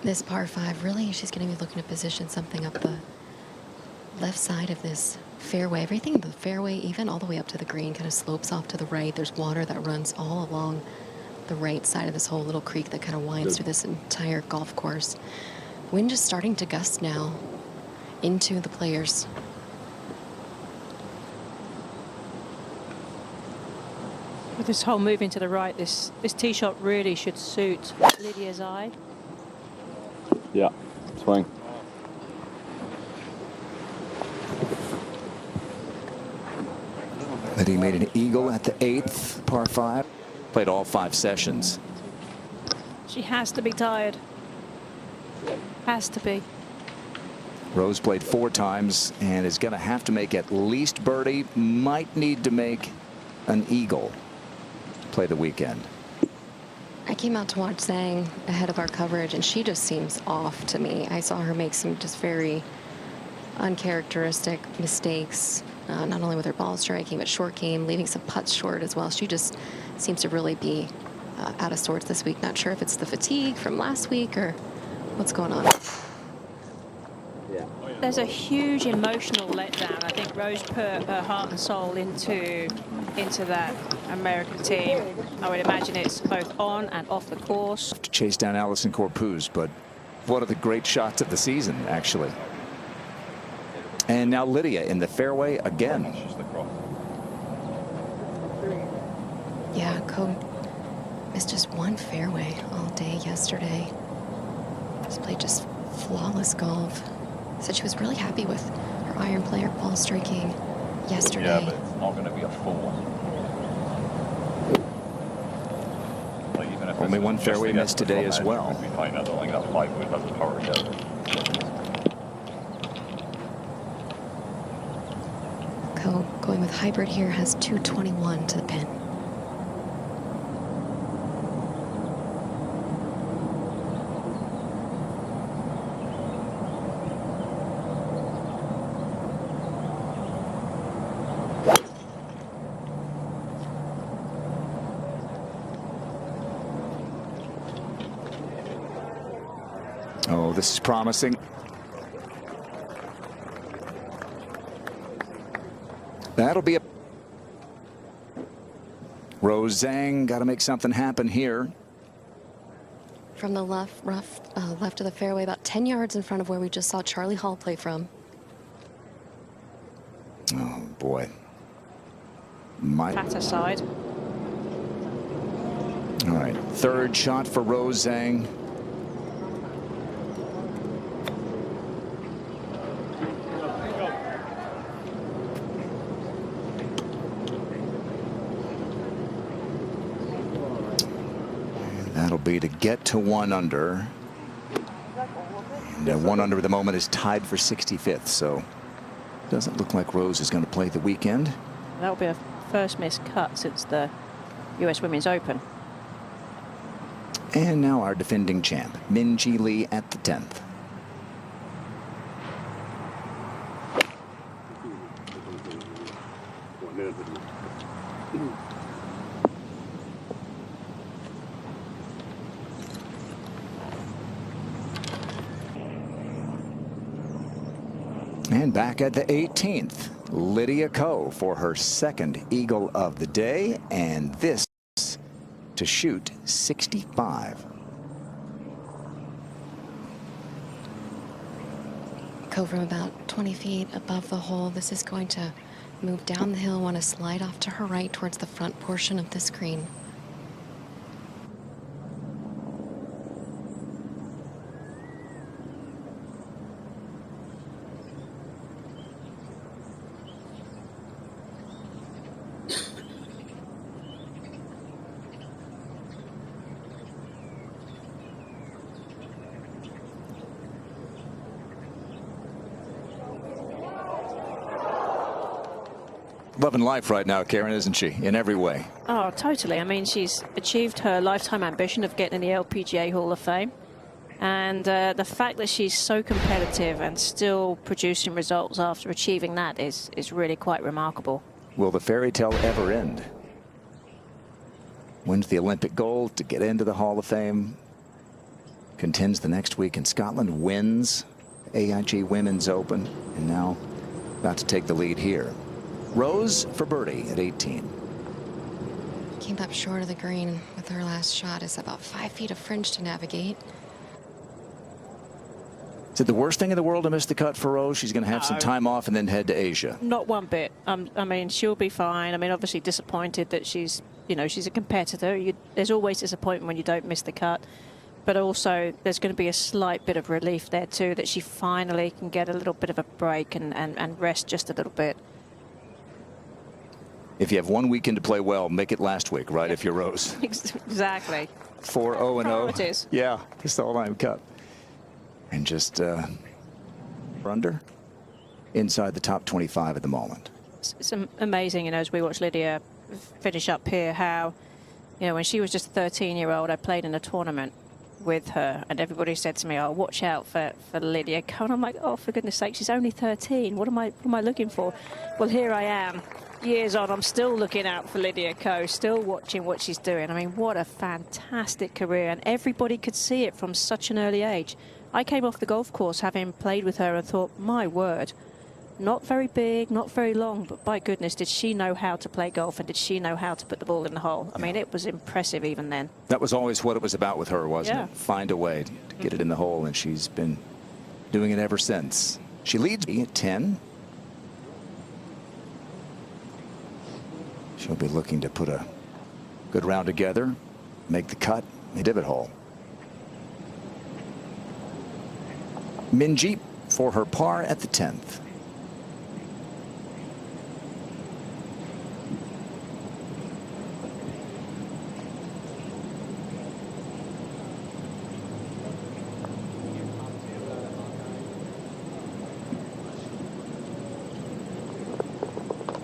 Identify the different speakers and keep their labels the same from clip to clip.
Speaker 1: This par 5, really, she's going to be looking to position something up the left side of this fairway. Everything in the fairway, even all the way up to the green, kind of slopes off to the right. There's water that runs all along the right side of this whole little creek that kind of winds through this entire golf course. Wind just starting to gust now into the players.
Speaker 2: With this hole moving to the right, this tee shot really should suit Lydia's eye.
Speaker 3: Yeah, swing.
Speaker 4: Lydia made an eagle at the 8th, par 5. Played all 5 sessions.
Speaker 2: She has to be tired. Has to be.
Speaker 4: Rose played 4 times and is going to have to make at least birdie. Might need to make an eagle to play the weekend.
Speaker 1: I came out to watch Zhang ahead of our coverage, and she just seems off to me. I saw her make some just very uncharacteristic mistakes, not only with her ball striking, but short game, leaving some putts short as well. She just seems to really be out of sorts this week. Not sure if it's the fatigue from last week or what's going on.
Speaker 2: There's a huge emotional letdown. I think Rose put her heart and soul into that American team. I would imagine it's both on and off the course.
Speaker 4: To chase down Allison Corpuz, but one of the great shots of the season, actually. And now Lydia in the fairway again.
Speaker 1: Yeah, Ko missed just one fairway all day yesterday. Just played just flawless golf. Said she was really happy with her iron play, her ball striking yesterday.
Speaker 3: Yeah, but it's not going to be a full.
Speaker 4: Only one fairway miss today as well.
Speaker 3: I don't think that's 5 wood, that's power shot.
Speaker 1: Ko going with hybrid here has 221 to the pin.
Speaker 4: Oh, this is promising. That'll be a Rose Zhang got to make something happen here.
Speaker 1: From the left of the fairway, about 10 yards in front of where we just saw Charlie Hall play from.
Speaker 4: Oh boy.
Speaker 2: Fat aside.
Speaker 4: All right, 3rd shot for Rose Zhang. That'll be to get to 1 under. And 1 under at the moment is tied for 65th, so doesn't look like Rose is going to play the weekend.
Speaker 2: That'll be a first missed cut since the US Women's Open.
Speaker 4: And now our defending champ, Minjee Lee at the 10th. And back at the 18th, Lydia Ko for her 2nd eagle of the day, and this to shoot 65.
Speaker 1: Ko from about 20 feet above the hole. This is going to move down the hill, want to slide off to her right towards the front portion of this green.
Speaker 4: Loving life right now, Karen, isn't she? In every way.
Speaker 2: Oh, totally. I mean, she's achieved her lifetime ambition of getting in the LPGA Hall of Fame. And the fact that she's so competitive and still producing results after achieving that is really quite remarkable.
Speaker 4: Will the fairy tale ever end? Wins the Olympic gold to get into the Hall of Fame. contends the next week in Scotland, wins AIG Women's Open, and now about to take the lead here. Rose for birdie at 18.
Speaker 1: Came up short of the green with her last shot. It's about 5 feet of fringe to navigate.
Speaker 4: Is it the worst thing in the world to miss the cut for Rose? She's going to have some time off and then head to Asia.
Speaker 2: Not one bit. I mean, she'll be fine. I mean, obviously disappointed that she's a competitor. There's always disappointment when you don't miss the cut. But also, there's going to be a slight bit of relief there, too, that she finally can get a little bit of a break and rest just a little bit.
Speaker 4: If you have one weekend to play well, make it last week, right, if you're Rose?
Speaker 2: Exactly.
Speaker 4: 4-0-0. Yeah, just the all-time cut. And just under inside the top 25 at the moment.
Speaker 2: It's amazing, as we watch Lydia finish up here, how, when she was just a 13-year-old, I played in a tournament with her, and everybody said to me, "Oh, watch out for Lydia Ko." And I'm like, "Oh, for goodness sake, she's only 13. What am I looking for?" Well, here I am, years on. I'm still looking out for Lydia Ko, still watching what she's doing. I mean, what a fantastic career, and everybody could see it from such an early age. I came off the golf course having played with her and thought, my word, not very big, not very long, but by goodness, did she know how to play golf, and did she know how to put the ball in the hole? I mean, it was impressive even then.
Speaker 4: That was always what it was about with her, wasn't
Speaker 2: Yeah.
Speaker 4: it? Find a way to get it in the hole, and she's been doing it ever since. She leads me at 10. She'll be looking to put a good round together, make the cut, a divot hole. Minjee for her par at the 10th.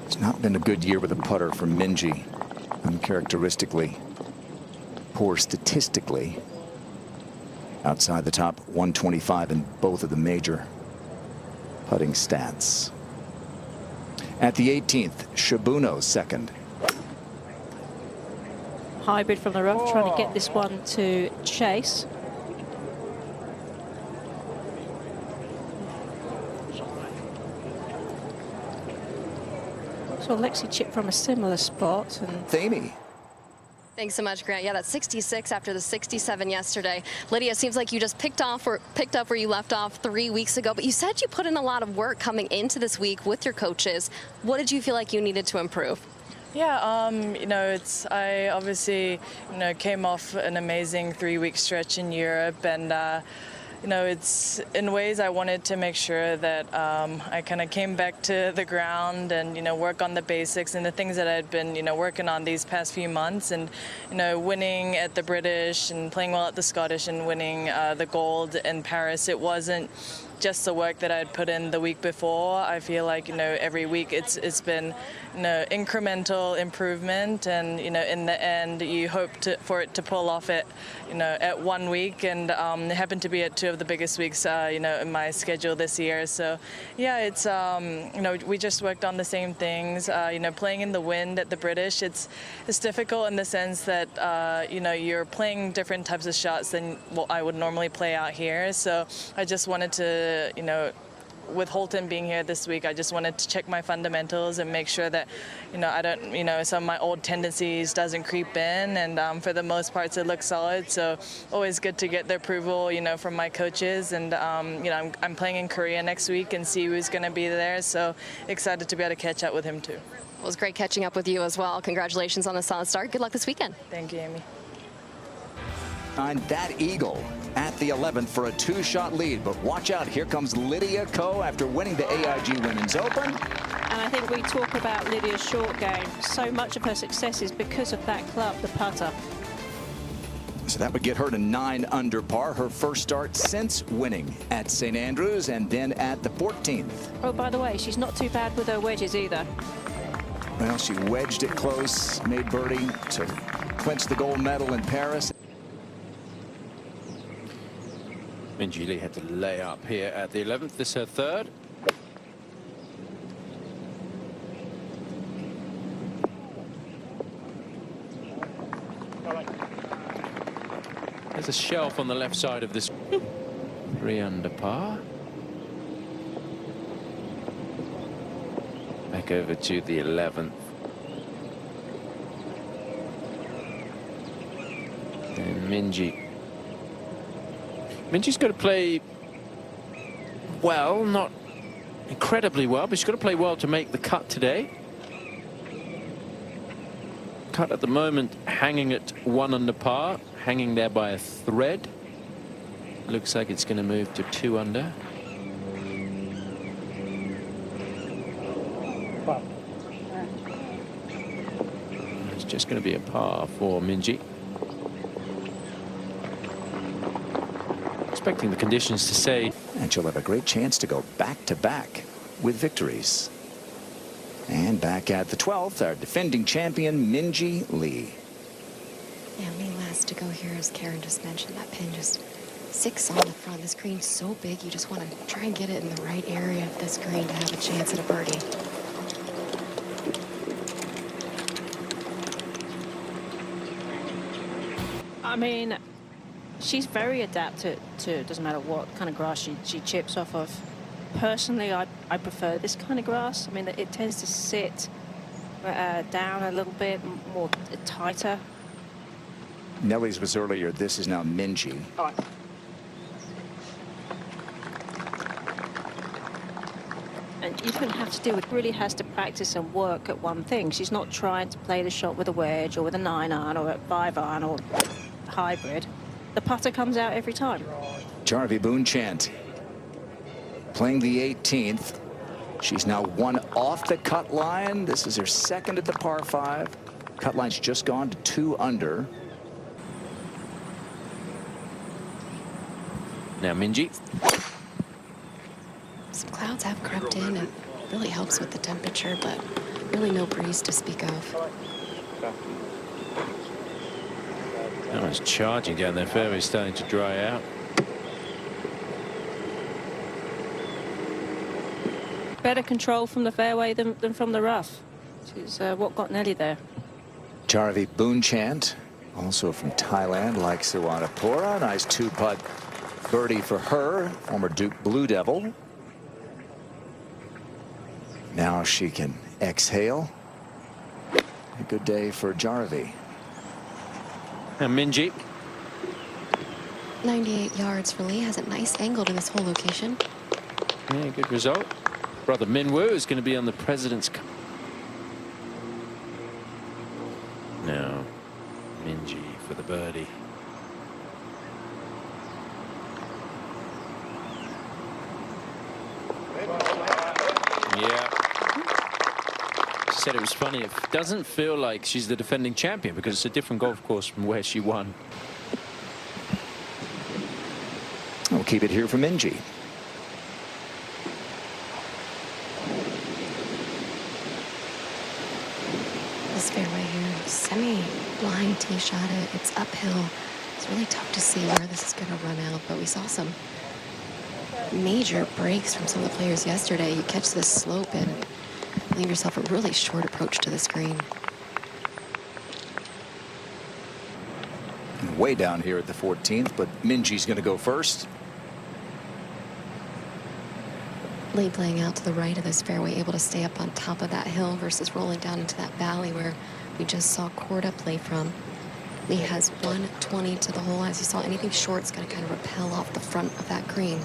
Speaker 4: It's not been a good year with a putter for Minjee. Uncharacteristically poor statistically. Outside the top 125 in both of the major putting stats. At the 18th, Shibuno second.
Speaker 2: Hybrid from the rough, trying to get this one to chase. So Lexi chipped from a similar spot. And
Speaker 4: Thamey.
Speaker 1: Thanks so much, Grant. Yeah, that's 66 after the 67 yesterday. Lydia, seems like you just picked up where you left off 3 weeks ago, but you said you put in a lot of work coming into this week with your coaches. What did you feel like you needed to improve?
Speaker 5: Yeah, I obviously, came off an amazing 3-week stretch in Europe, and it's in ways I wanted to make sure that I kind of came back to the ground and, work on the basics and the things that I'd been, working on these past few months, and, winning at the British and playing well at the Scottish and winning the gold in Paris. It wasn't just the work that I'd put in the week before. I feel like, every week it's been, incremental improvement, and, in the end, you hope for it to pull off at 1 week, and it happened to be at 2 of the biggest weeks, in my schedule this year. So, yeah, it's, we just worked on the same things. Playing in the wind at the British, it's difficult in the sense that, you're playing different types of shots than what I would normally play out here. So I just wanted to, with Holton being here this week, I just wanted to check my fundamentals and make sure that, I don't, some of my old tendencies doesn't creep in, and for the most parts it looks solid. So always good to get the approval, from my coaches, and I'm playing in Korea next week and see who's going to be there. So excited to be able to catch up with him too.
Speaker 1: It was great catching up with you as well. Congratulations on a solid start. Good luck this weekend.
Speaker 5: Thank you, Amy.
Speaker 4: And that eagle at the 11th for a 2-shot lead. But watch out, here comes Lydia Ko after winning the AIG Women's Open.
Speaker 2: And I think we talk about Lydia's short game. So much of her success is because of that club, the putter.
Speaker 4: So that would get her to 9 under par, her first start since winning at St. Andrews and then at the 14th.
Speaker 2: Oh, by the way, she's not too bad with her wedges either.
Speaker 4: Well, she wedged it close, made birdie to clinch the gold medal in Paris.
Speaker 6: Minjee Lee had to lay up here at the 11th. This is her third. There's a shelf on the left side of this. 3 under par. Back over to the 11th. And Minjee's got to play well, not incredibly well, but she's got to play well to make the cut today. Cut at the moment hanging at 1 under par, hanging there by a thread. Looks like it's going to move to 2 under. It's just going to be a par for Minjee. Expecting the conditions to say.
Speaker 4: And she'll have a great chance to go back-to-back with victories. And back at the 12th, our defending champion, Minjee Lee.
Speaker 1: Yeah, Lee last to go here, as Karen just mentioned. That pin just 6 on the front. This green's so big, you just want to try and get it in the right area of this green to have a chance at a birdie.
Speaker 2: I mean, she's very adapted to, doesn't matter what kind of grass she chips off of. Personally, I prefer this kind of grass. I mean, it tends to sit down a little bit more tighter.
Speaker 4: Nellie's was earlier. This is now Minjee.
Speaker 2: And you don't have to do it. Really has to practice and work at one thing. She's not trying to play the shot with a wedge or with a 9-iron or a 5-iron or hybrid. The putter comes out every time.
Speaker 4: Jaravee Boonchant playing the 18th. She's now 1 off the cut line. This is her 2nd at the par 5. Cut line's just gone to 2 under.
Speaker 6: Now Minjee.
Speaker 1: Some clouds have crept in and really helps with the temperature, but really no breeze to speak of.
Speaker 6: That one's charging down there. Fairway's starting to dry out.
Speaker 2: Better control from the fairway than from the rough. Which is what got Nelly there.
Speaker 4: Jaravee Boonchant, also from Thailand, like Suwanapura. Nice 2-putt birdie for her, former Duke Blue Devil. Now she can exhale. A good day for Jaravee.
Speaker 6: And Minjee.
Speaker 1: 98 yards for Lee. Has it nice angle to this whole location.
Speaker 6: Yeah, good result. Brother Minwoo is going to be on the President's Cup. Now Minjee for the birdie. Yeah. She said it was funny. It doesn't feel like she's the defending champion because it's a different golf course from where she won.
Speaker 4: We'll keep it here for Minjee.
Speaker 1: This fairway here, semi-blind tee shot. It's uphill. It's really tough to see where this is going to run out, but we saw some major breaks from some of the players yesterday. You catch this slope and leave yourself a really short approach to the screen.
Speaker 4: Way down here at the 14th, but Minjee's going to go first.
Speaker 1: Lee playing out to the right of this fairway, able to stay up on top of that hill versus rolling down into that valley where we just saw Corda play from. Lee has 120 to the hole. As you saw, anything short's going to kind of repel off the front of that green.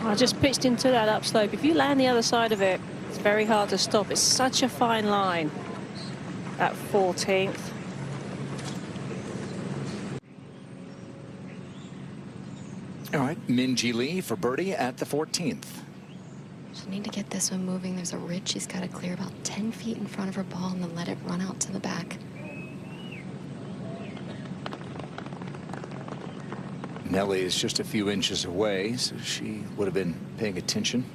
Speaker 2: I just pitched into that upslope. If you land the other side of it, it's very hard to stop. It's such a fine line at 14th.
Speaker 4: All right, Minjee Lee for birdie at the 14th.
Speaker 1: She'll need to get this one moving. There's a ridge she's got to clear about 10 feet in front of her ball and then let it run out to the back.
Speaker 4: Nellie is just a few inches away, so she would have been paying attention.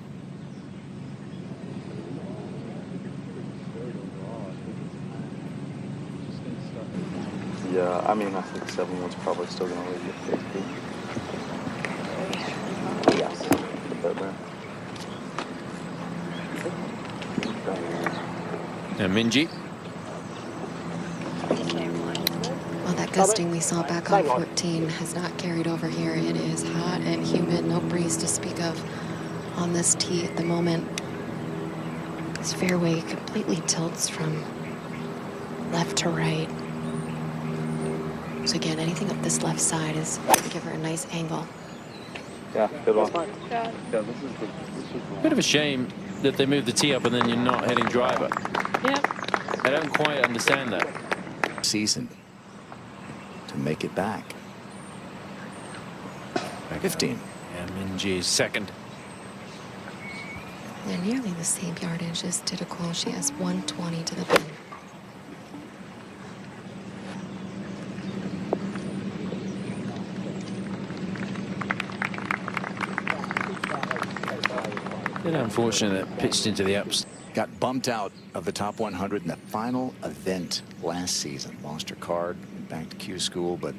Speaker 7: Yeah, I mean, I think 7 was probably still going to leave you 50. Yes. Put that there.
Speaker 6: Now Minjee.
Speaker 1: Well, that gusting we saw back on 14 has not carried over here. It is hot and humid, no breeze to speak of on this tee at the moment. This fairway completely tilts from left to right. So again, anything up this left side is going to give her a nice angle.
Speaker 7: Yeah, good one.
Speaker 3: Yeah.
Speaker 6: Bit of a shame that they moved the tee up and then you're not heading driver.
Speaker 2: Yep.
Speaker 6: I don't quite understand that.
Speaker 4: Season to make it back. 15.
Speaker 6: And Minjee's second.
Speaker 1: They're nearly the same yardage as Tidakul. She has 120 to the pin.
Speaker 6: Bit unfortunate that pitched into the ups.
Speaker 4: Got bumped out of the top 100 in the final event last season. Lost her card, went back to Q school, but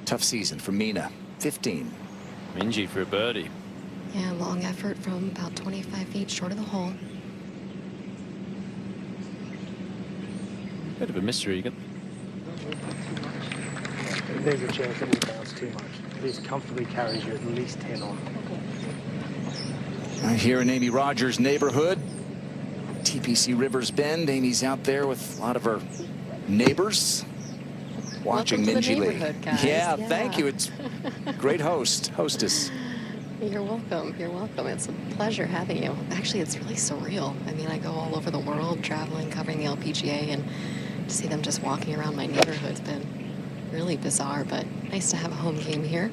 Speaker 4: tough season for Mina. 15.
Speaker 6: Minjee for a birdie.
Speaker 1: Yeah, long effort from about 25 feet short of the hole.
Speaker 6: Bit of a mystery.
Speaker 8: There's a chance that we bounce too much. This comfortably carries you at least 10 on.
Speaker 4: Right here in Amy Rogers' neighborhood, TPC Rivers Bend. Amy's out there with a lot of her neighbors watching
Speaker 1: Welcome to the
Speaker 4: Minjee Lee.
Speaker 1: neighborhood, guys.
Speaker 4: Yeah,
Speaker 1: Yeah.
Speaker 4: thank you. It's great hostess.
Speaker 1: You're welcome. You're welcome. It's a pleasure having you. Actually, it's really surreal. I mean, I go all over the world traveling, covering the LPGA, and to see them just walking around my neighborhood's been really bizarre, but nice to have a home game here.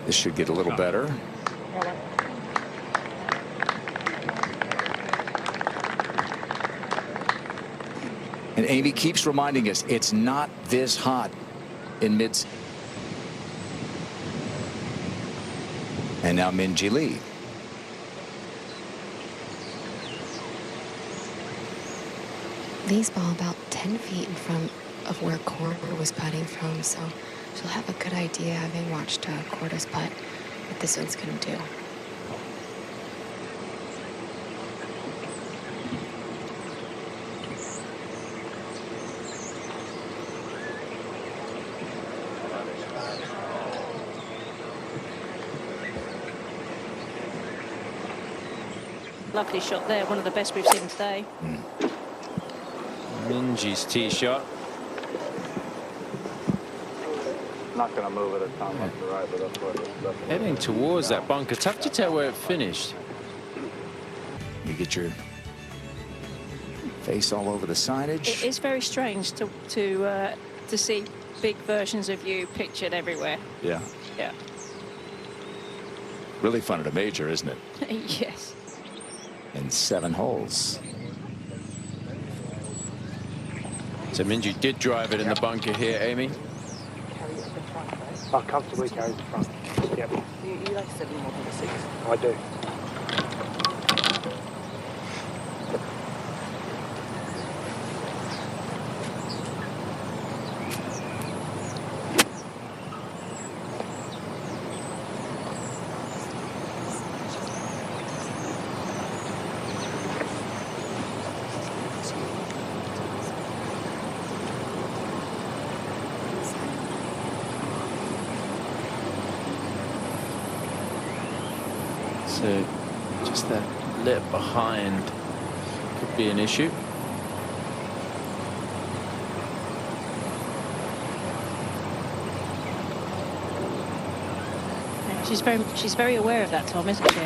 Speaker 4: This should get a little better. And Amy keeps reminding us it's not this hot in mid. And now Minjee Lee.
Speaker 1: Lee's ball about 10 feet in front of where Kroger was putting from, so she'll have a good idea, having watched Korda's putt, what this one's going to do.
Speaker 2: Lovely shot there, one of the best we've seen today.
Speaker 6: Minjee's tee shot.
Speaker 7: Not going to move it a ton left to right, but that's what it's
Speaker 6: Heading towards that bunker. Tough to tell where it finished.
Speaker 4: You get your face all over the signage.
Speaker 2: It is very strange to see big versions of you pictured everywhere.
Speaker 4: Yeah.
Speaker 2: Yeah.
Speaker 4: Really fun at a major, isn't it?
Speaker 2: Yes.
Speaker 4: In 7 holes.
Speaker 6: So Minjee did drive it in the bunker here, Amy.
Speaker 8: Oh, comfortably carries the front. Yep.
Speaker 9: You like 7 more than 6?
Speaker 8: I do.
Speaker 6: So just that lip behind could be an issue.
Speaker 2: She's very aware of that, Tom, isn't she?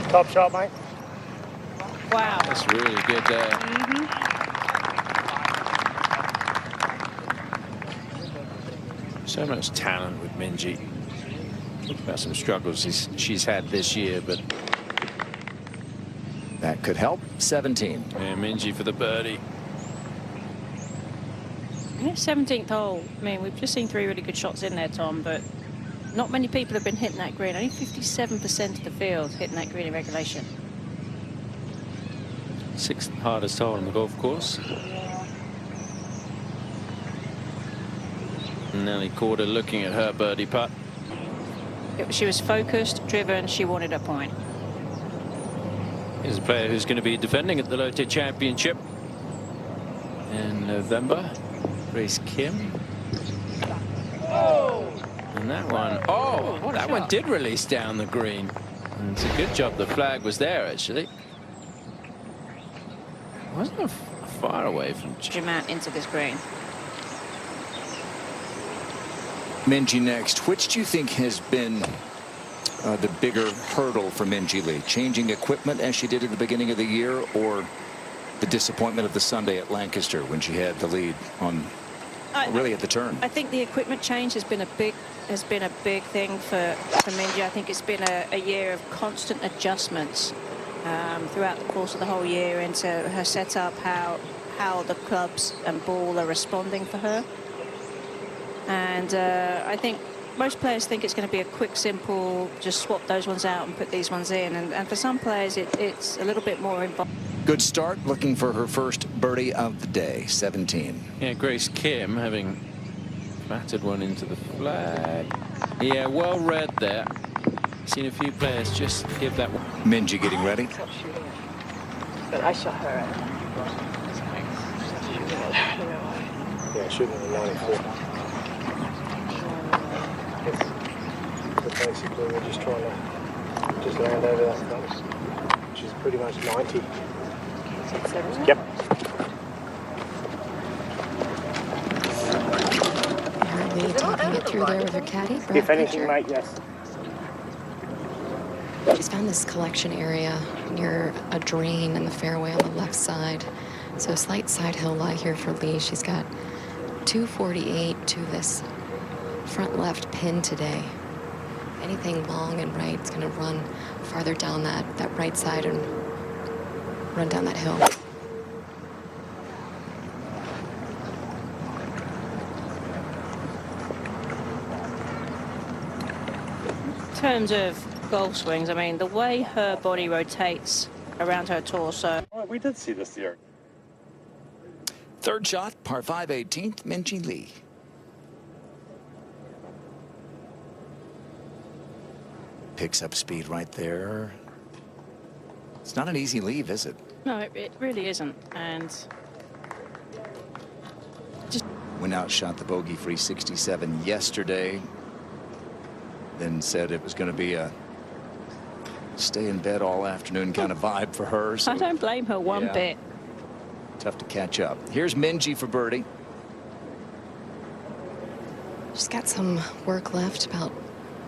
Speaker 8: Top shot, mate.
Speaker 2: Wow.
Speaker 6: That's really good there. So much talent with Minjee. Talk about some struggles she's had this year, but
Speaker 4: That could help. 17.
Speaker 6: And Minjee for the birdie.
Speaker 2: Yeah, 17th hole. I mean, we've just seen 3 really good shots in there, Tom, but not many people have been hitting that green. Only 57% of the field hitting that green in regulation.
Speaker 6: 6th hardest hole on the golf course. Nelly Corder looking at her birdie putt.
Speaker 2: She was focused, driven. She wanted a point.
Speaker 6: Here's a player who's going to be defending at the Lotte Championship in November. Grace Kim. And that one, that one did release down the green. And it's a good job the flag was there, actually. Wasn't far away from
Speaker 2: Boonchant into this green.
Speaker 4: Minjee next. Which do you think has been the bigger hurdle for Minjee Lee? Changing equipment as she did at the beginning of the year, or the disappointment of the Sunday at Lancaster when she had the lead on really at the turn?
Speaker 2: I think the equipment change has been a big thing for Minjee. I think it's been a year of constant adjustments throughout the course of the whole year into her setup, how the clubs and ball are responding for her. And I think most players think it's going to be a quick, simple, just swap those ones out and put these ones in. And for some players, it's a little bit more involved.
Speaker 4: Good start, looking for her first birdie of the day. 17.
Speaker 6: Yeah, Grace Kim having battered one into the flag. Yeah, well read there. Seen a few players just give that one.
Speaker 4: Minjee getting ready.
Speaker 9: But I shot her at
Speaker 8: Yeah, shooting at 94. So basically, we're just trying to just land over that place, which is pretty much 90. Yep.
Speaker 1: Lee talking it through there with her caddy.
Speaker 8: If anything, mate, yes.
Speaker 1: She's found this collection area near a drain in the fairway on the left side. So a slight side hill lie here for Lee. She's got 248 to this front left pin today. Anything long and right is going to run farther down that right side and run down that hill.
Speaker 2: In terms of golf swings, I mean, the way her body rotates around her torso.
Speaker 3: Well, we did see this year.
Speaker 4: Third shot, par 5, 18th, Minjee Lee. Picks up speed right there. It's not an easy leave, is it?
Speaker 2: No, it really isn't. And just
Speaker 4: Went out, shot the bogey-free 67 yesterday. Then said it was going to be a stay in bed all afternoon kind of vibe for her. So
Speaker 2: I don't blame her one bit.
Speaker 4: tough to catch up. Here's Minjee for birdie.
Speaker 1: She's got some work left, about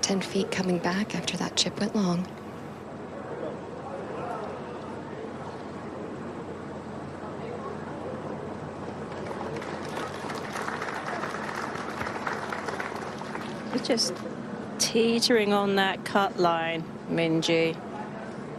Speaker 1: 10 feet coming back after that chip went long.
Speaker 2: It's just teetering on that cut line, Minjee.